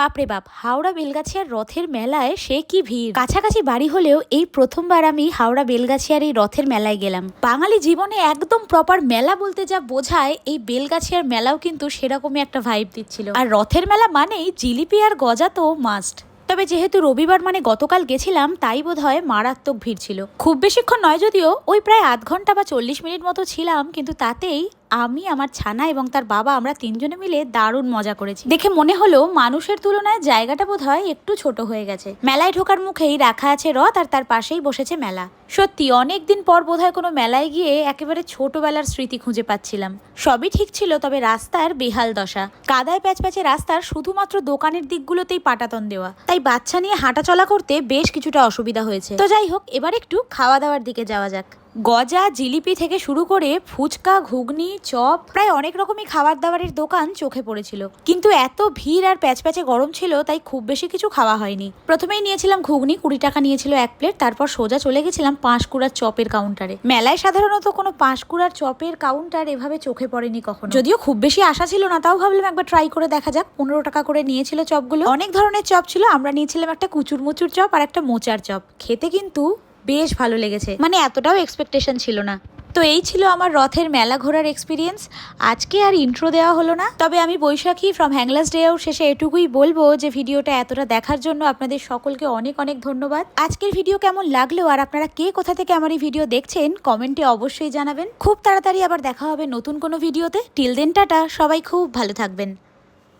বাপরে বাপ, হাওড়া বেলগাছিয়ার রথের মেলায় সে কি ভিড়। কাছাকাছি বাড়ি হলেও এই প্রথমবার আমি হাওড়া বেলগাছিয়ার এই রথের মেলায় গেলাম। বাঙালি জীবনে একদম প্রপার মেলা বলতে যা বোঝায়, এই বেলগাছিয়ার মেলাও কিন্তু সেরকমই একটা ভাইব দিচ্ছিল। আর রথের মেলা মানেই জিলিপি আর গজা তো মাস্ট। তবে যেহেতু রবিবার মানে গতকাল গেছিলাম, তাই বোধহয় মারাত্মক ভিড় ছিল। খুব বেশিক্ষণ নয় যদিও, ওই প্রায় আধ ঘন্টা বা 40 মিনিট মতো ছিলাম, কিন্তু তাতেই আমি, আমার ছানা এবং তার বাবা, আমরা তিনজনে মিলে দারুণ মজা করেছি। দেখে মনে হলো মানুষের তুলনায় জায়গাটা বোধহয় একটু ছোট হয়ে গেছে। মেলায় ঢোকার মুখেই রাখা আছে রথ, আর তার পাশেই বসেছে মেলা। সত্যি অনেকদিন পর বোধহয় কোনো মেলায় গিয়ে একেবারে ছোটবেলার স্মৃতি খুঁজে পাচ্ছিলাম। সবই ঠিক ছিল, তবে রাস্তার বেহাল দশা। কাদায় প্যাচপ্যাচে রাস্তার শুধুমাত্র দোকানের দিকগুলোতেই পাটাতন দেওয়া, তাই বাচ্চা নিয়ে হাঁটাচলা করতে বেশ কিছুটা অসুবিধা হয়েছে। তো যাই হোক, এবার একটু খাওয়া দাওয়ার দিকে যাওয়া যাক। গজা, জিলিপি থেকে শুরু করে ফুচকা, ঘুগনি, চপ, প্রায় অনেক রকমই খাবার দাবারের দোকান চোখে পড়েছিল। কিন্তু এত ভিড় আর প্যাচপ্যাচে গরম ছিল, তাই খুব বেশি কিছু খাওয়া হয়নি। প্রথমেই নিয়েছিলাম ঘুগনি, 20 টাকা নিয়েছিল এক প্লেট। তারপর সোজা চলে গেছিলাম পাঁশকুড়ার চপের কাউন্টারে। মেলায় সাধারণত কোনো পাঁশকুড়ার চপের কাউন্টার এভাবে চোখে পড়েনি কখনো। যদিও খুব বেশি আশা ছিল না, তাও ভাবলাম একবার ট্রাই করে দেখা যাক। 15 টাকা করে নিয়েছিল চপগুলো। অনেক ধরনের চপ ছিল, আমরা নিয়েছিলাম একটা কুচুর মুচুর চপ আর একটা মোচার চপ। খেতে কিন্তু বেশ ভালো লেগেছে, মানে এতটাও এক্সপেকটেশন ছিল না। তো এই ছিল আমার রথের মেলা ঘোরার এক্সপিরিয়েন্স। আজকে আর ইন্ট্রো দেওয়া হলো না, তবে আমি বৈশাখী ফ্রম হ্যাংলাস ডে আউট শেষে এটুকুই বলবো যে ভিডিওটা এতটা দেখার জন্য আপনাদের সকলকে অনেক অনেক ধন্যবাদ। আজকের ভিডিও কেমন লাগলো আর আপনারা কে কোথা থেকে আমার এই ভিডিও দেখছেন কমেন্টে অবশ্যই জানাবেন। খুব তাড়াতাড়ি আবার দেখা হবে নতুন কোনো ভিডিওতে। টিল দেন টাটা, সবাই খুব ভালো থাকবেন।